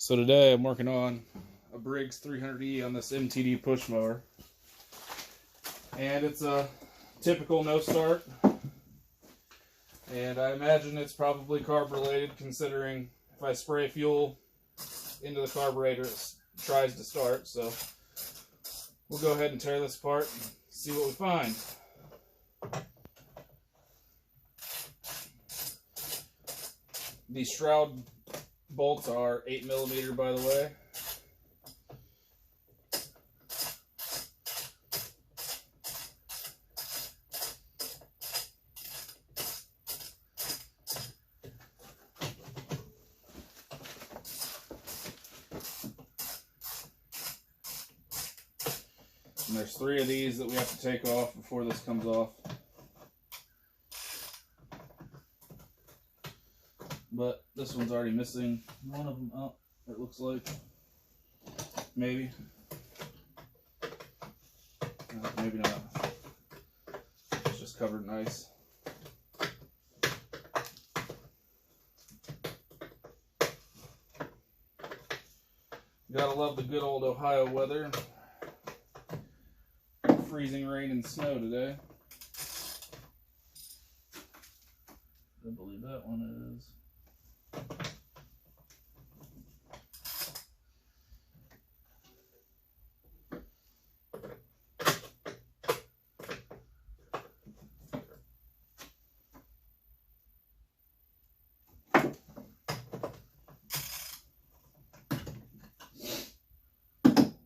So today I'm working on a Briggs 300E on this MTD push mower, and it's a typical no start, and I imagine it's probably carb related, considering if I spray fuel into the carburetor it tries to start. So we'll go ahead and tear this apart and see what we find. These shroud bolts are 8mm, by the way. And there's 3 of these that we have to take off before this comes off. But this one's already missing one of them up, it looks like. Maybe. Maybe not. It's just covered in ice. Gotta love the good old Ohio weather. Freezing rain and snow today. I believe that one is.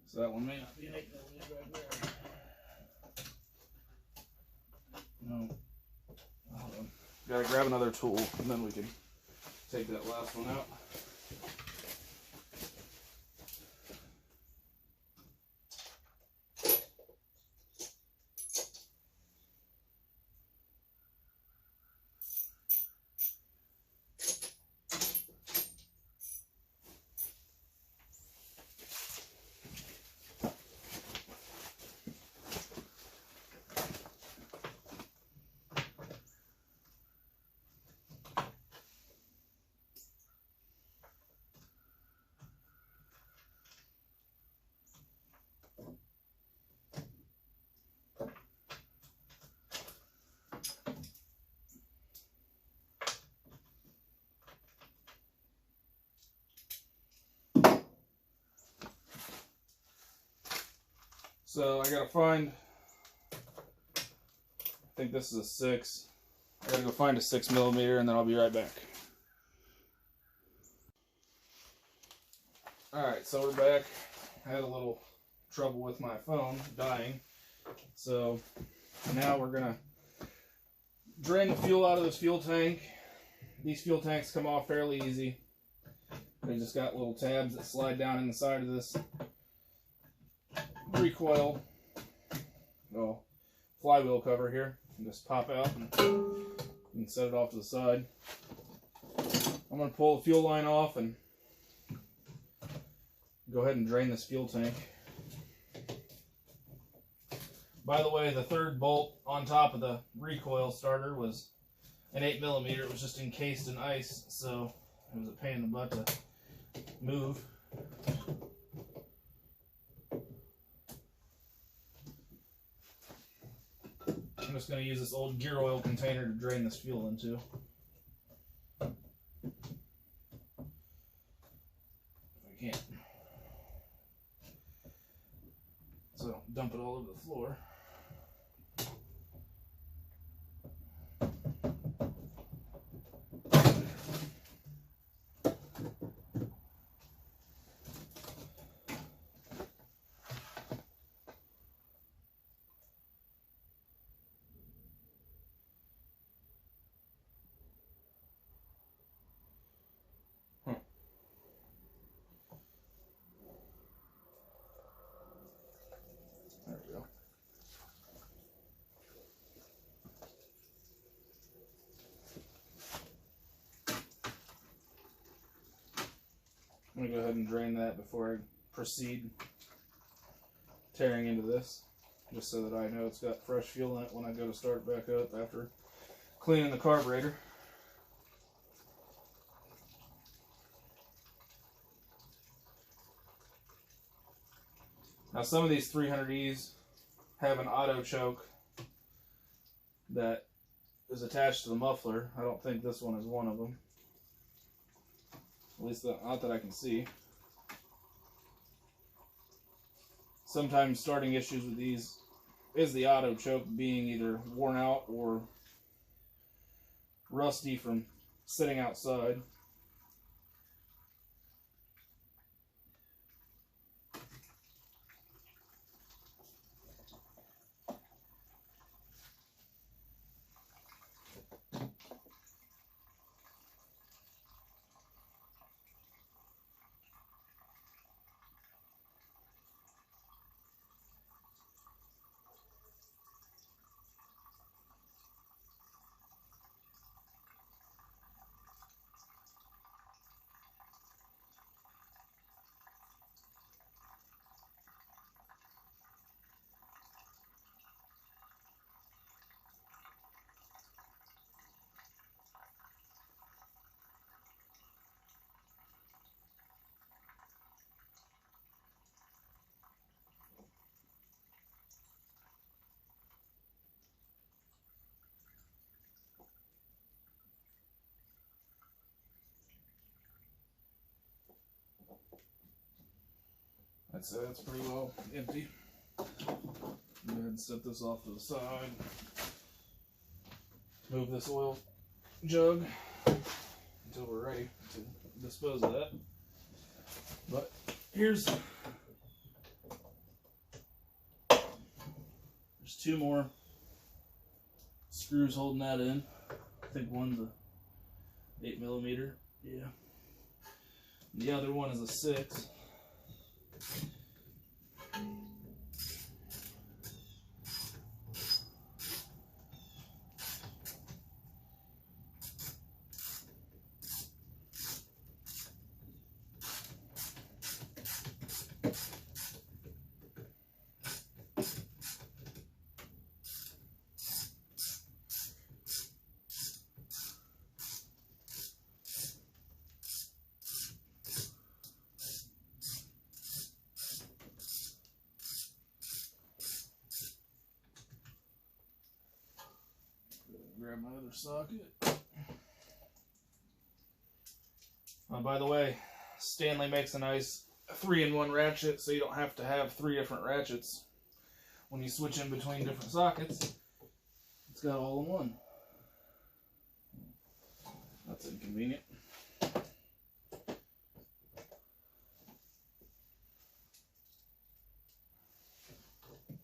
So that one may not be an 8mm right there. No. Hold on. Gotta grab another tool and then we can take that last one out. So I gotta find, I think this is a 6. I gotta go find a 6mm and then I'll be right back. Alright, so we're back. I had a little trouble with my phone dying. So now we're gonna drain the fuel out of this fuel tank. These fuel tanks come off fairly easy. They just got little tabs that slide down in the side of this recoil, flywheel cover here, and just pop out and set it off to the side. I'm going to pull the fuel line off and go ahead and drain this fuel tank. By the way, the 3rd bolt on top of the recoil starter was an 8mm. It was just encased in ice, so it was a pain in the butt to move. I'm just going to use this old gear oil container to drain this fuel into. If I can. So dump it all over the floor. There we go. I'm going to go ahead and drain that before I proceed tearing into this, just so that I know it's got fresh fuel in it when I go to start it back up after cleaning the carburetor. Now some of these 300Es have an auto choke that is attached to the muffler. I don't think this one is one of them. At least not that I can see. Sometimes starting issues with these is the auto choke being either worn out or rusty from sitting outside. I'd say that's pretty well empty. Go ahead and set this off to the side. Move this oil jug until we're ready to dispose of that. But there's 2 more screws holding that in. I think one's a 8mm. Yeah. And the other one is a 6. Grab my other socket. By the way, Stanley makes a nice 3-in-1 ratchet, so you don't have to have 3 different ratchets when you switch in between different sockets. It's got all in one. That's inconvenient.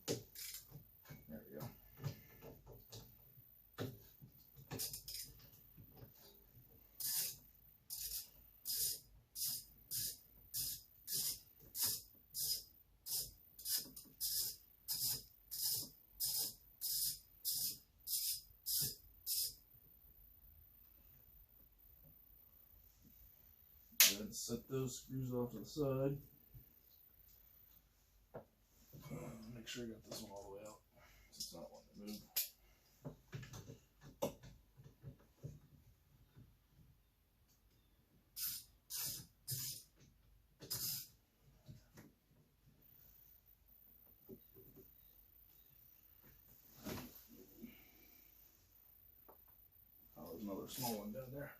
There we go. Set those screws off to the side. Make sure I got this one all the way out. It's not wanting to move. Oh, there's another small one down there.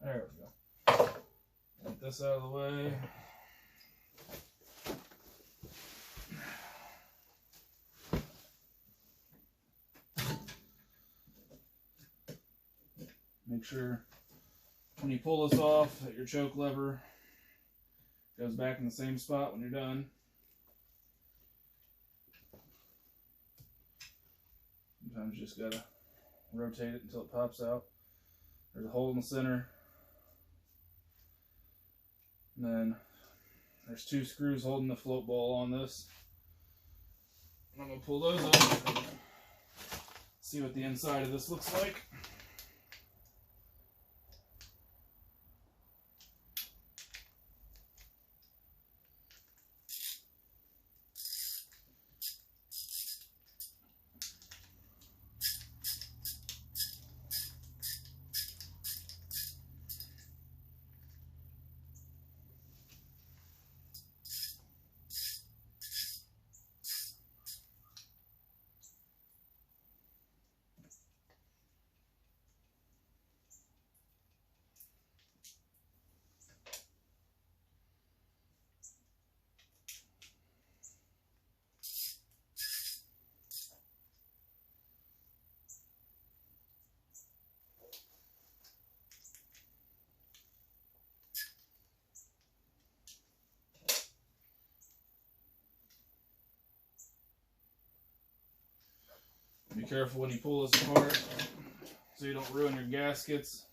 There we go. Get this out of the way. Make sure when you pull this off that your choke lever goes back in the same spot when you're done. Sometimes you just gotta rotate it until it pops out. There's a hole in the center. And then there's 2 screws holding the float ball on this. I'm gonna pull those off and see what the inside of this looks like. Be careful when you pull this apart so you don't ruin your gaskets.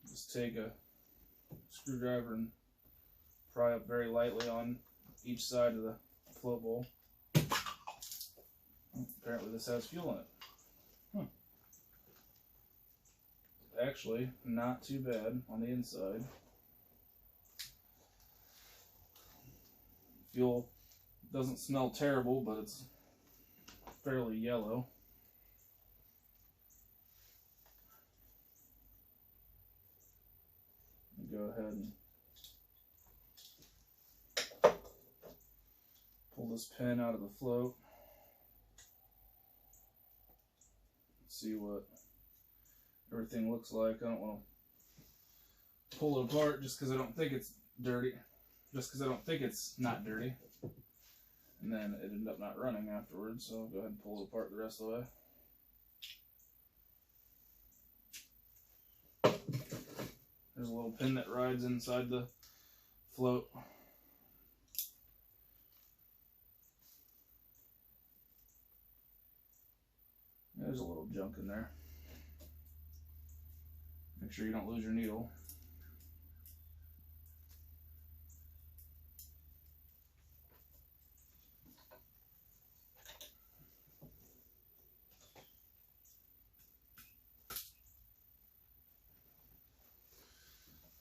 Just take a screwdriver and pry up very lightly on each side of the float bowl. Apparently this has fuel in it. Actually, not too bad on the inside. Fuel doesn't smell terrible, but it's fairly yellow. Go ahead and pull this pin out of the float. See what everything looks like. I don't want to pull it apart just because I don't think it's dirty. Just because I don't think it's not dirty. And then it ended up not running afterwards, so I'll go ahead and pull it apart the rest of the way. There's a little pin that rides inside the float. There's a little junk in there. Make sure you don't lose your needle.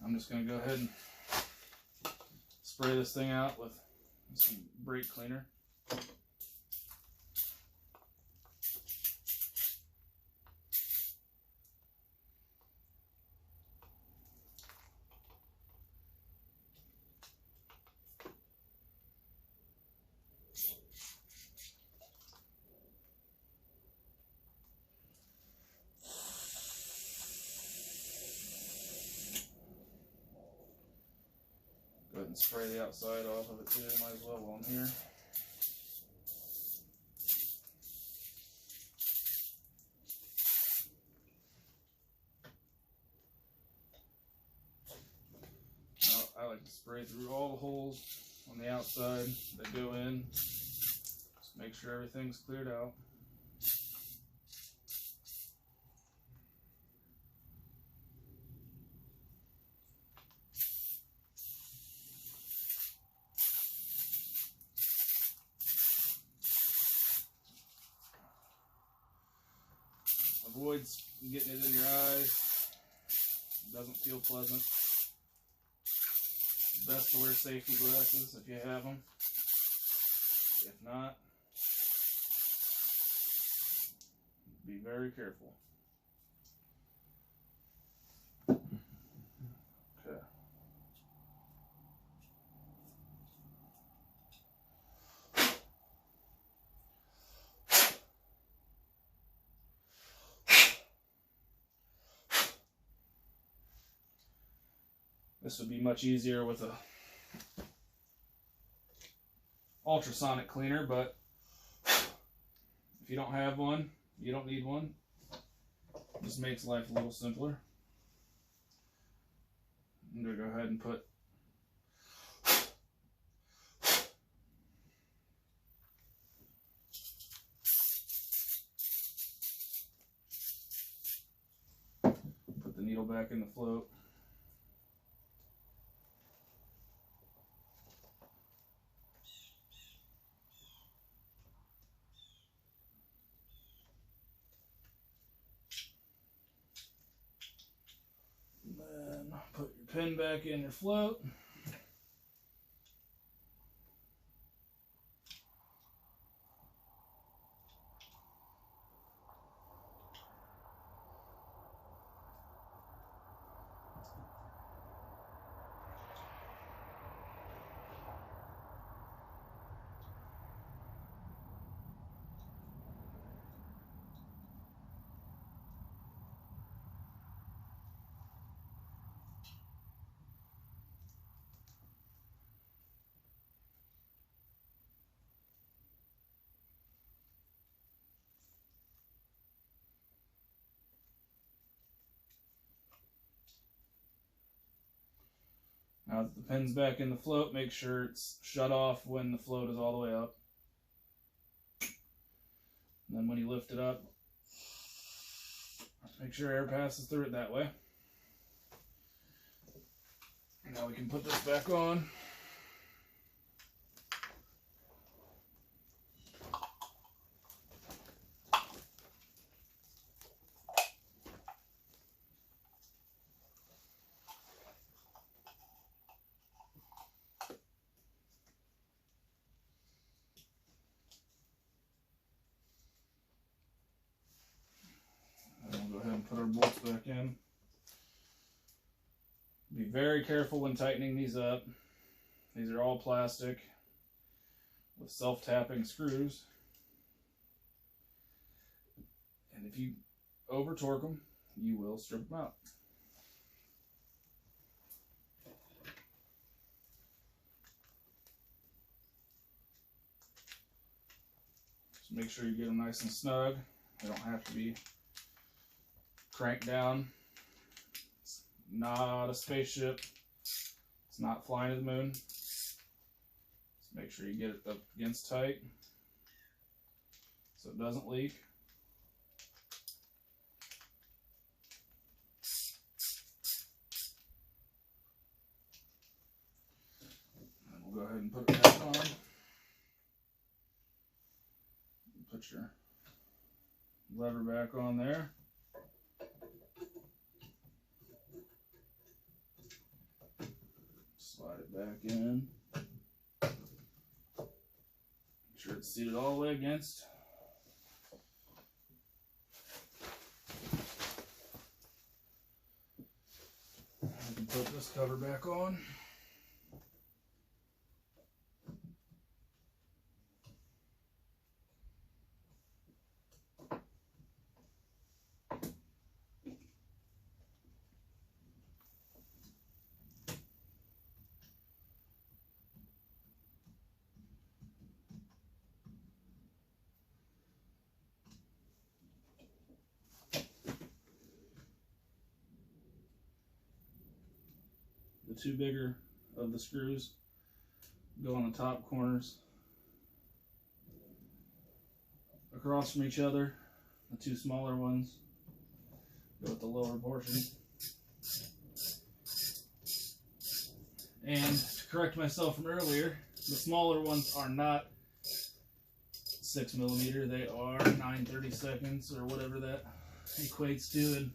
I'm just going to go ahead and spray this thing out with some brake cleaner. Go ahead and spray the outside off of it too, might as well while I'm here. I like to spray through all the holes on the outside that go in. Just make sure everything's cleared out. Avoids getting it in your eyes. It doesn't feel pleasant. Best to wear safety glasses if you have them. If not, be very careful. Okay. This would be much easier with a ultrasonic cleaner, but if you don't have one, you don't need one. This makes life a little simpler. I'm going to go ahead and put the needle back in the float. And then put your pin back in your float. Now that the pin's back in the float, make sure it's shut off when the float is all the way up. And then when you lift it up, make sure air passes through it that way. Now we can put this back on. Put our bolts back in. Be very careful when tightening these up. These are all plastic with self-tapping screws. And if you over torque them, you will strip them out. Just make sure you get them nice and snug. They don't have to be cranked down. It's not a spaceship. It's not flying to the moon. Just make sure you get it up against tight so it doesn't leak. And we'll go ahead and put it back on. Put your lever back on there. Slide it back in. Make sure it's seated all the way against. I can put this cover back on. The two bigger of the screws go on the top corners across from each other. The two smaller ones go at the lower portion. And to correct myself from earlier, the smaller ones are not 6mm, they are 9/32 or whatever that equates to in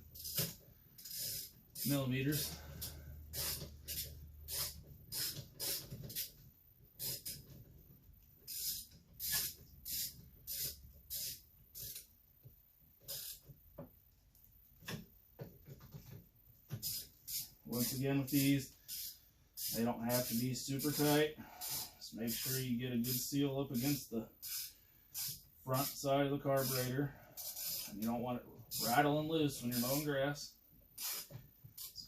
millimeters. Once again with these, they don't have to be super tight. Just make sure you get a good seal up against the front side of the carburetor. And you don't want it rattling loose when you're mowing grass. So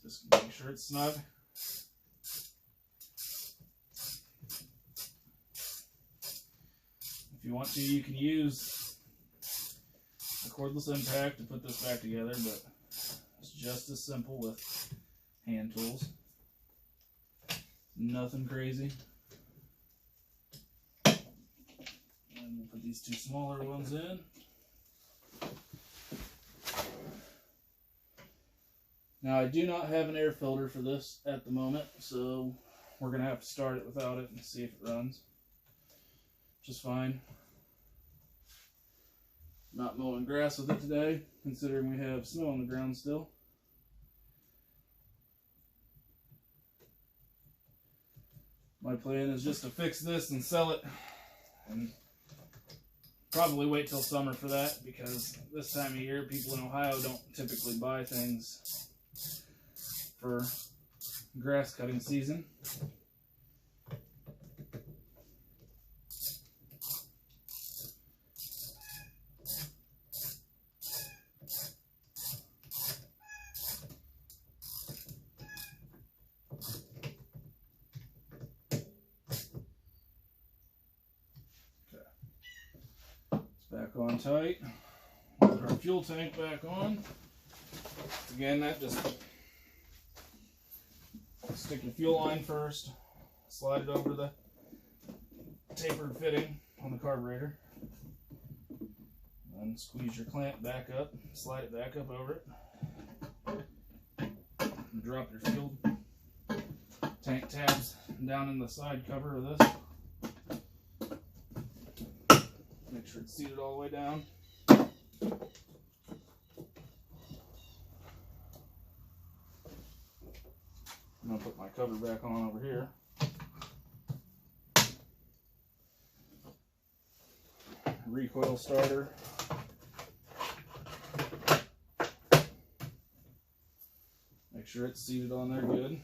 just make sure it's snug. If you want to, you can use a cordless impact to put this back together, but it's just as simple with hand tools. Nothing crazy. And we'll put these two smaller ones in. Now, I do not have an air filter for this at the moment, so we're going to have to start it without it and see if it runs. Which is fine. Not mowing grass with it today, considering we have snow on the ground still. My plan is just to fix this and sell it, and probably wait till summer for that, because this time of year people in Ohio don't typically buy things for grass cutting season. Back on tight. Put our fuel tank back on. Again, that just stick your fuel line first, slide it over the tapered fitting on the carburetor, and squeeze your clamp back up, slide it back up over it, and drop your fuel tank tabs down in the side cover of this. Make sure it's seated all the way down. I'm going to put my cover back on over here. Recoil starter. Make sure it's seated on there good.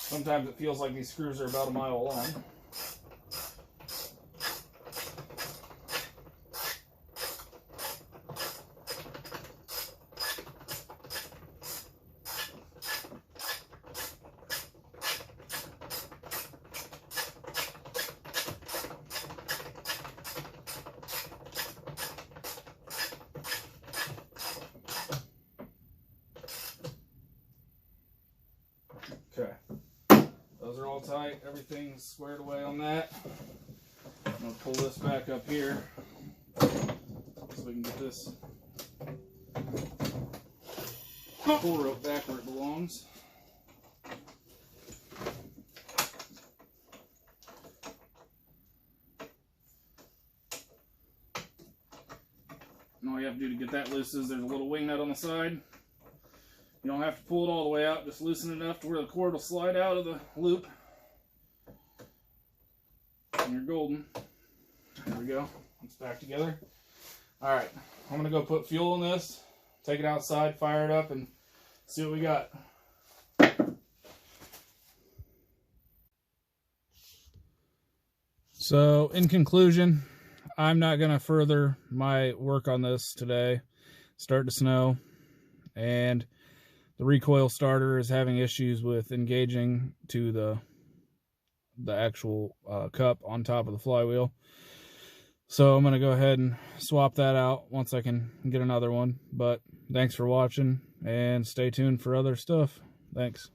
Sometimes it feels like these screws are about a mile long. Okay. Those are all tight. Everything's squared away on that. I'm going to pull this back up here so we can get this pull rope back where it belongs. And all you have to do to get that loose is there's a little wing nut on the side. You don't have to pull it all the way out, just loosen it enough to where the cord will slide out of the loop. And you're golden. There we go. It's back together. Alright, I'm going to go put fuel in this, take it outside, fire it up, and see what we got. So, in conclusion, I'm not going to further my work on this today. It's starting to snow, and the recoil starter is having issues with engaging to the actual cup on top of the flywheel. So I'm going to go ahead and swap that out once I can get another one. But thanks for watching, and stay tuned for other stuff. Thanks.